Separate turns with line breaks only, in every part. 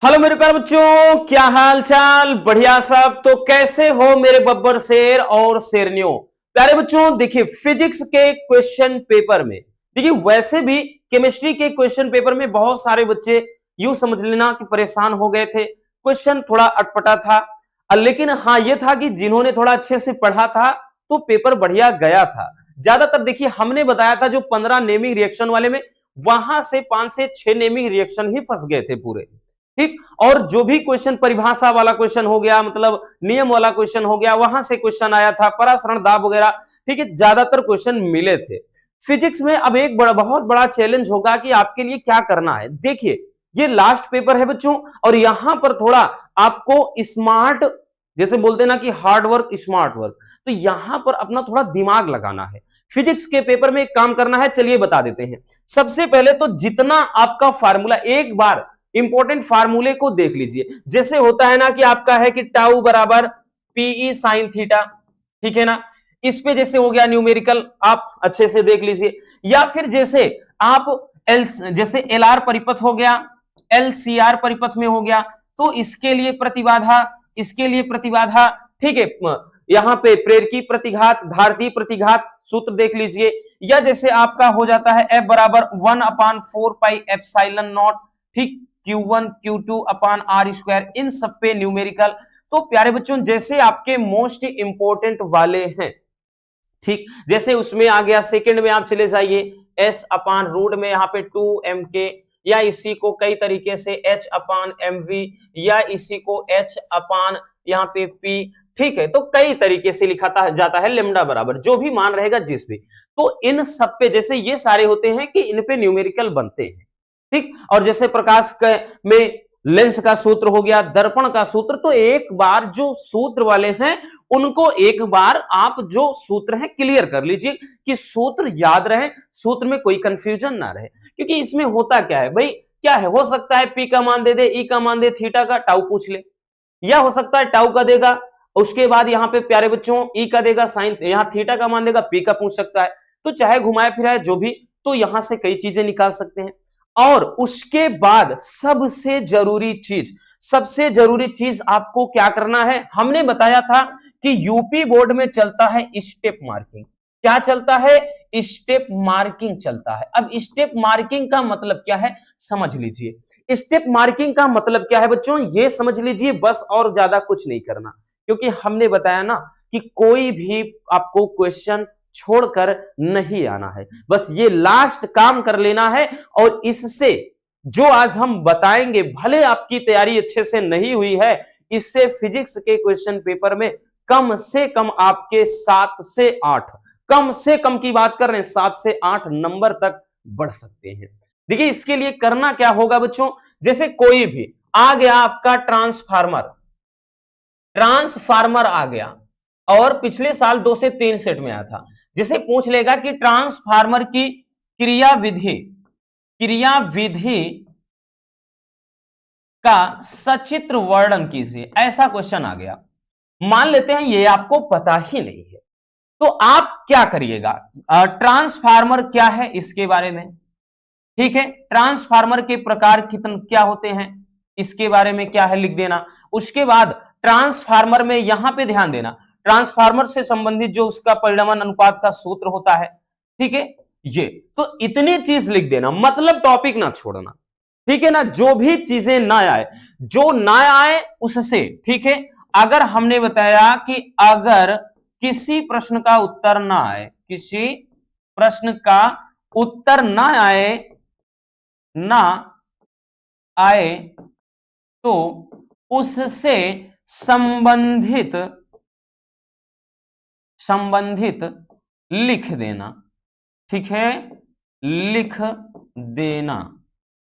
Hello मेरे प्यारे बच्चों, क्या हाल चाल? बढ़िया सब। तो कैसे हो मेरे बब्बर शेर और शेरनियों? प्यारे बच्चों देखिए, फिजिक्स के क्वेश्चन पेपर में देखिए, वैसे भी केमिस्ट्री के क्वेश्चन पेपर में बहुत सारे बच्चे यूं समझ लेना कि परेशान हो गए थे। क्वेश्चन थोड़ा अटपटा था, लेकिन हाँ ये था कि जिन्होंने थोड़ा अच्छे से पढ़ा था तो पेपर बढ़िया गया था। ज्यादातर देखिए हमने बताया था जो 15 नेमिंग रिएक्शन वाले में, वहां से 5 से 6 नेमिंग रिएक्शन ही फंस गए थे पूरे। ठीक। और जो भी क्वेश्चन परिभाषा वाला क्वेश्चन हो गया, मतलब नियम वाला क्वेश्चन हो गया, वहां से क्वेश्चन आया था, परासरण दाब वगैरह, ठीक है, ज्यादातर क्वेश्चन मिले थे। फिजिक्स में अब एक बहुत बड़ा चैलेंज होगा कि आपके लिए क्या करना है। देखिए, ये लास्ट पेपर है बच्चों, और यहां पर थोड़ा आपको स्मार्ट, जैसे बोलते हैं ना कि हार्ड वर्क स्मार्ट वर्क, तो यहां पर अपना थोड़ा दिमाग लगाना है। फिजिक्स के पेपर में एक काम करना है, चलिए बता देते हैं। सबसे पहले तो जितना आपका फार्मूला, एक बार इंपॉर्टेंट फार्मूले को देख लीजिए। जैसे होता है ना कि आपका है कि टाउ बराबर पीई साइन थीटा, ठीक है ना। इस पे जैसे हो गया न्यूमेरिकल, आप अच्छे से देख लीजिए। या फिर जैसे आप एल, जैसे एल आर परिपथ हो गया, एल सी आर परिपथ में हो गया, तो इसके लिए प्रतिबाधा, इसके लिए प्रतिबाधा, ठीक है। यहां पे प्रेरकी प्रतिघात, धारती प्रतिघात सूत्र देख लीजिए। या जैसे आपका हो जाता है एफ बराबर 1/4 पाई एप्सिलॉन नॉट, ठीक, Q1 Q2 upon R square, इन सब पे न्यूमेरिकल। तो प्यारे बच्चों जैसे आपके मोस्ट इंपोर्टेंट वाले हैं, ठीक, जैसे उसमें आ गया सेकंड में आप चले जाइए, एस अपान रूट में यहाँ पे 2 mk, या इसी को कई तरीके से एच अपान एम वी, या इसी को एच अपान यहाँ पे पी, ठीक है। तो कई तरीके से लिखा जाता है, लेमडा बराबर जो भी मान रहेगा जिस भी, तो इन सब पे जैसे ये सारे होते हैं कि इन पे न्यूमेरिकल बनते हैं, ठीक। और जैसे प्रकाश में लेंस का सूत्र हो गया, दर्पण का सूत्र, तो एक बार जो सूत्र वाले हैं उनको एक बार आप जो सूत्र है क्लियर कर लीजिए कि सूत्र याद रहे, सूत्र में कोई कंफ्यूजन ना रहे। क्योंकि इसमें होता क्या है भाई, क्या है, हो सकता है पी का मान दे दे, ई का मान दे, थीटा का टाउ पूछ ले, या हो सकता है टाउ का देगा, उसके बाद यहाँ पे प्यारे बच्चों ई का देगा साइन, यहाँ थीटा का मान देगा, पी का पूछ सकता है। तो चाहे घुमाए फिराए जो भी, तो यहां से कई चीजें निकाल सकते हैं। और उसके बाद सबसे जरूरी चीज आपको क्या करना है, हमने बताया था कि यूपी बोर्ड में चलता है स्टेप मार्किंग। क्या चलता है? स्टेप मार्किंग चलता है। अब स्टेप मार्किंग का मतलब क्या है समझ लीजिए। स्टेप मार्किंग का मतलब क्या है बच्चों, ये समझ लीजिए बस, और ज्यादा कुछ नहीं करना। क्योंकि हमने बताया ना कि कोई भी आपको क्वेश्चन छोड़कर नहीं आना है, बस ये लास्ट काम कर लेना है। और इससे जो आज हम बताएंगे, भले आपकी तैयारी अच्छे से नहीं हुई है, इससे फिजिक्स के क्वेश्चन पेपर में कम से कम आपके 7 से 8, कम से कम की बात कर रहे हैं, 7 से 8 नंबर तक बढ़ सकते हैं। देखिए इसके लिए करना क्या होगा बच्चों, जैसे कोई भी आ गया आपका ट्रांसफार्मर, ट्रांसफार्मर आ गया, और पिछले साल 2 से 3 सेट में आया था, जिसे पूछ लेगा कि ट्रांसफार्मर की क्रियाविधि, क्रियाविधि का सचित्र वर्णन कीजिए, ऐसा क्वेश्चन आ गया। मान लेते हैं ये आपको पता ही नहीं है, तो आप क्या करिएगा, ट्रांसफार्मर क्या है इसके बारे में, ठीक है, ट्रांसफार्मर के प्रकार कितने क्या होते हैं इसके बारे में क्या है लिख देना। उसके बाद ट्रांसफार्मर में यहां पे ध्यान देना, ट्रांसफार्मर से संबंधित जो उसका परिणामन अनुपात का सूत्र होता है, ठीक है, ये तो इतनी चीज लिख देना, मतलब टॉपिक ना छोड़ना, ठीक है ना। जो भी चीजें ना आए, जो ना आए उससे, ठीक है। अगर हमने बताया कि अगर किसी प्रश्न का उत्तर ना आए, किसी प्रश्न का उत्तर ना आए, ना आए, तो उससे संबंधित संबंधित लिख देना, ठीक है, लिख देना,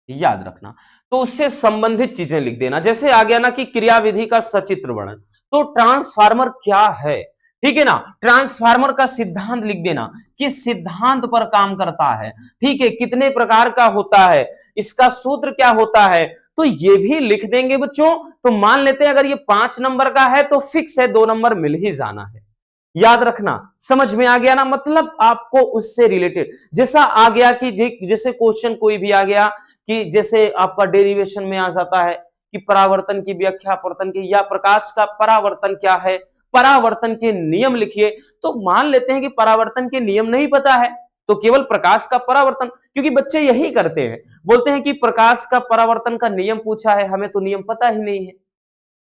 याद रखना। तो उससे संबंधित चीजें लिख देना। जैसे आ गया ना कि क्रियाविधि का सचित्र वर्णन, तो ट्रांसफार्मर क्या है, ठीक है ना, ट्रांसफार्मर का सिद्धांत लिख देना, किस सिद्धांत पर काम करता है, ठीक है, कितने प्रकार का होता है, इसका सूत्र क्या होता है, तो ये भी लिख देंगे बच्चों। तो मान लेते हैं अगर ये 5 नंबर का है तो फिक्स है 2 नंबर मिल ही जाना है, याद रखना। समझ में आ गया ना, मतलब आपको उससे रिलेटेड जैसा आ गया कि जैसे क्वेश्चन कोई भी आ गया कि जैसे आपका डेरिवेशन में आ जाता है कि परावर्तन की व्याख्या, अपवर्तन की, या प्रकाश का परावर्तन क्या है, परावर्तन के नियम लिखिए। तो मान लेते हैं कि परावर्तन के नियम नहीं पता है, तो केवल प्रकाश का परावर्तन, क्योंकि बच्चे यही करते हैं, बोलते हैं कि प्रकाश का परावर्तन का नियम पूछा है, हमें तो नियम पता ही नहीं है,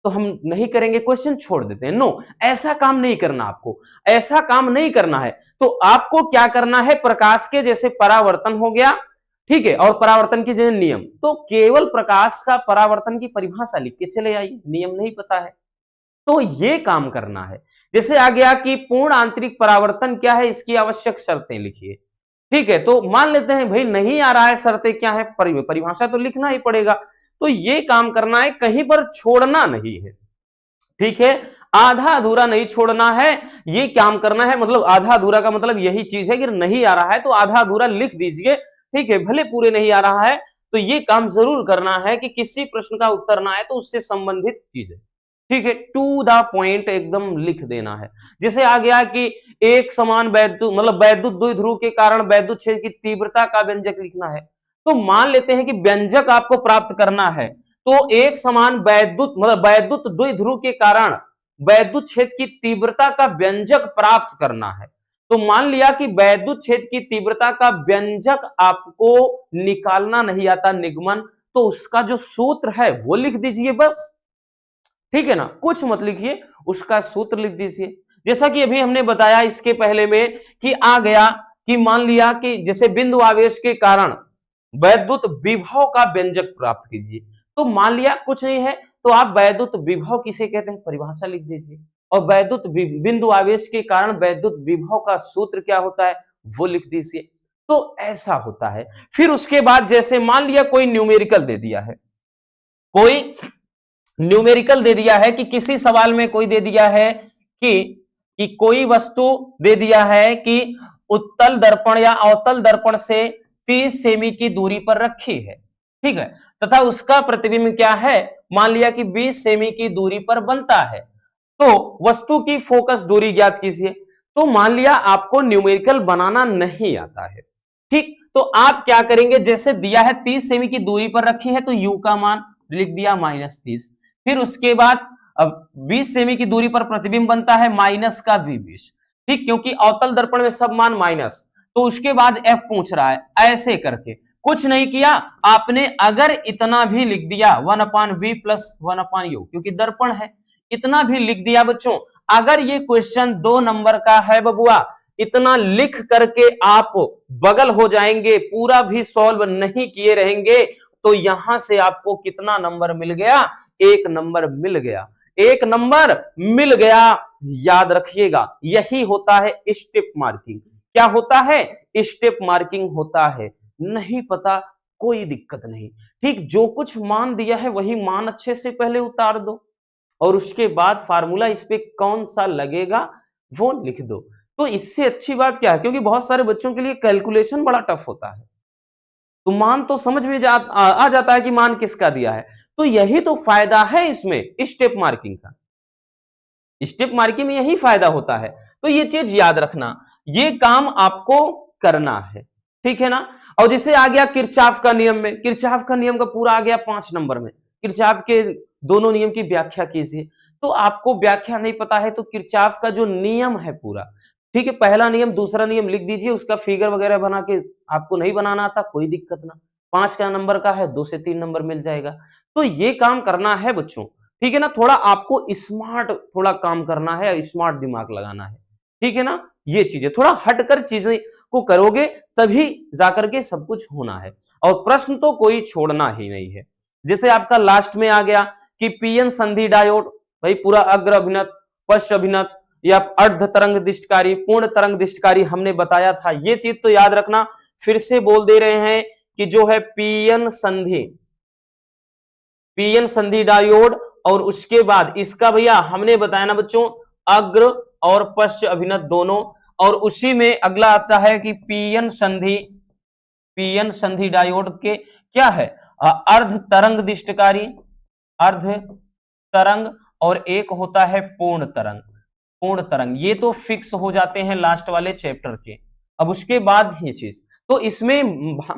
तो हम नहीं करेंगे, क्वेश्चन छोड़ देते हैं। नो, ऐसा काम नहीं करना, आपको ऐसा काम नहीं करना है। तो आपको क्या करना है, प्रकाश के जैसे परावर्तन हो गया, ठीक है, और परावर्तन के जैसे नियम, तो केवल प्रकाश का परावर्तन की परिभाषा लिख के चले आइए, नियम नहीं पता है तो ये काम करना है। जैसे आ गया कि पूर्ण आंतरिक परावर्तन क्या है, इसकी आवश्यक शर्तें लिखिए, ठीक है। तो मान लेते हैं भाई नहीं आ रहा है, शर्तें क्या है, परिभाषा तो लिखना ही पड़ेगा, तो ये काम करना है, कहीं पर छोड़ना नहीं है, ठीक है, आधा अधूरा नहीं छोड़ना है, ये काम करना है। मतलब आधा अधूरा का मतलब यही चीज है कि नहीं आ रहा है तो आधा अधूरा लिख दीजिए, ठीक है, भले पूरे नहीं आ रहा है तो ये काम जरूर करना है कि किसी प्रश्न का उत्तर ना आए तो उससे संबंधित चीजें, ठीक है, टू द पॉइंट एकदम लिख देना है। जैसे आ गया कि एक समान वैद्युत, मतलब वैद्युत द्विध्रुव के कारण वैद्युत क्षेत्र की तीव्रता का व्यंजक लिखना है। तो मान लेते हैं कि व्यंजक आपको प्राप्त करना है, तो एक समान वैद्युत, मतलब वैद्युत द्विध्रुव के कारण वैद्युत क्षेत्र की तीव्रता का व्यंजक प्राप्त करना है। तो मान लिया कि वैद्युत क्षेत्र की तीव्रता का व्यंजक आपको निकालना नहीं आता, निगमन, तो उसका जो सूत्र है वो लिख दीजिए बस, ठीक है ना, कुछ मत लिखिए, उसका सूत्र लिख दीजिए। जैसा कि अभी हमने बताया इसके पहले में कि आ गया कि मान लिया कि जैसे बिंदु आवेश के कारण वैद्युत विभव का व्यंजक प्राप्त कीजिए, तो मान लिया कुछ नहीं है तो आप वैद्युत विभव किसे कहते हैं, परिभाषा लिख दीजिए, और वैद्युत बिंदु आवेश के कारण वैद्युत विभव का सूत्र क्या होता है वो लिख दीजिए। तो ऐसा होता है। फिर उसके बाद जैसे मान लिया कोई न्यूमेरिकल दे दिया है, कोई न्यूमेरिकल दे दिया है कि किसी सवाल में कोई दे दिया है कि कोई वस्तु दे दिया है कि उत्तल दर्पण या अवतल दर्पण से 30 सेमी की दूरी पर रखी है, ठीक है, तथा उसका प्रतिबिंब क्या है, मान लिया कि 20 सेमी की दूरी पर बनता है, तो वस्तु की फोकस दूरी ज्ञात कीजिए। तो मान लिया आपको न्यूमेरिकल बनाना नहीं आता है, ठीक, तो आप क्या करेंगे, जैसे दिया है 30 सेमी की दूरी पर रखी है तो u का मान लिख दिया -30, फिर उसके बाद अब 20 सेमी की दूरी पर प्रतिबिंब बनता है माइनस का v20, ठीक, क्योंकि अवतल दर्पण में सब मान माइनस, तो उसके बाद f पूछ रहा है, ऐसे करके कुछ नहीं किया आपने, अगर इतना भी लिख दिया 1/v + 1/u, क्योंकि दर्पण है, इतना भी लिख दिया बच्चों। अगर ये क्वेश्चन 2 नंबर का है बबुआ, इतना लिख करके आप बगल हो जाएंगे, पूरा भी सॉल्व नहीं किए रहेंगे, तो यहां से आपको कितना नंबर मिल गया, 1 नंबर मिल गया, 1 नंबर मिल गया। याद रखिएगा, यही होता है स्टेप मार्किंग। क्या होता है, स्टेप मार्किंग होता है। नहीं पता कोई दिक्कत नहीं, ठीक, जो कुछ मान दिया है वही मान अच्छे से पहले उतार दो, और उसके बाद फार्मूला इस पे कौन सा लगेगा वो लिख दो। तो इससे अच्छी बात क्या है, क्योंकि बहुत सारे बच्चों के लिए कैलकुलेशन बड़ा टफ होता है, तो मान तो समझ में आ जाता है कि मान किसका दिया है, तो यही तो फायदा है इसमें स्टेप मार्किंग का, स्टेप मार्किंग में यही फायदा होता है। तो ये चीज याद रखना, ये काम आपको करना है, ठीक है ना। और जिसे आ गया किरचॉफ का नियम में, किरचॉफ का नियम का पूरा आ गया 5 नंबर में, किरचॉफ के दोनों नियम की व्याख्या कीजिए। तो आपको व्याख्या नहीं पता है तो किरचॉफ का जो नियम है पूरा, ठीक है, पहला नियम दूसरा नियम लिख दीजिए, उसका फिगर वगैरह बना के, आपको नहीं बनाना आता कोई दिक्कत ना, 5 का नंबर का है 2 से 3 नंबर मिल जाएगा। तो ये काम करना है बच्चों, ठीक है ना, थोड़ा आपको स्मार्ट थोड़ा काम करना है, स्मार्ट दिमाग लगाना है, ठीक है ना, ये चीजें थोड़ा हटकर चीजें को करोगे तभी जाकर के सब कुछ होना है, और प्रश्न तो कोई छोड़ना ही नहीं है। जैसे आपका लास्ट में आ गया कि पीएन संधि डायोड, भाई पूरा अग्र अभिनत, पश्च अभिनत या अर्ध तरंग दिष्टकारी, पूर्ण तरंग दिष्टकारी हमने बताया था, ये चीज तो याद रखना। फिर से बोल दे रहे हैं कि जो है पीएन संधि डायोड, और उसके बाद इसका भैया हमने बताया ना बच्चों, अग्र और पश्च अभिनत दोनों, और उसी में अगला आता है कि पीएन संधि डायोड के क्या है, अर्ध तरंग दिष्टकारी, अर्ध तरंग, और एक होता है पूर्ण तरंग। ये तो फिक्स हो जाते हैं लास्ट वाले चैप्टर के। अब उसके बाद ये चीज, तो इसमें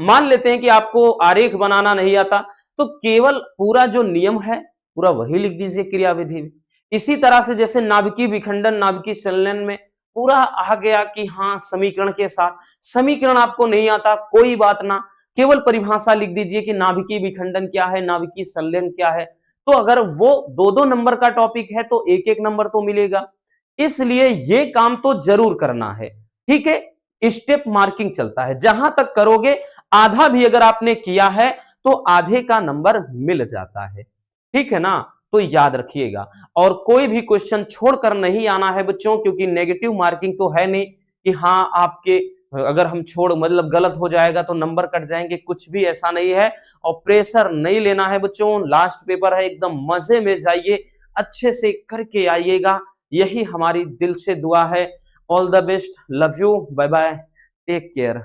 मान लेते हैं कि आपको आरेख बनाना नहीं आता, तो केवल पूरा जो नियम है पूरा वही लिख दीजिए क्रियाविधि में। इसी तरह से जैसे नाभिकीय विखंडन, नाभिकीय संलयन में पूरा आ गया कि हाँ समीकरण के साथ, समीकरण आपको नहीं आता कोई बात ना, केवल परिभाषा लिख दीजिए कि नाभिकीय विखंडन क्या है, नाभिकीय संलयन क्या है। तो अगर वो दो दो नंबर का टॉपिक है तो एक एक नंबर तो मिलेगा, इसलिए ये काम तो जरूर करना है। ठीक है, स्टेप मार्किंग चलता है, जहां तक करोगे आधा भी अगर आपने किया है तो आधे का नंबर मिल जाता है। ठीक है ना, तो याद रखिएगा। और कोई भी क्वेश्चन छोड़कर नहीं आना है बच्चों, क्योंकि नेगेटिव मार्किंग तो है नहीं कि हाँ आपके अगर हम छोड़ मतलब गलत हो जाएगा तो नंबर कट जाएंगे, कुछ भी ऐसा नहीं है। और प्रेशर नहीं लेना है बच्चों, लास्ट पेपर है, एकदम मजे में जाइए, अच्छे से करके आइएगा, यही हमारी दिल से दुआ है। All the best, love you, bye bye, take care.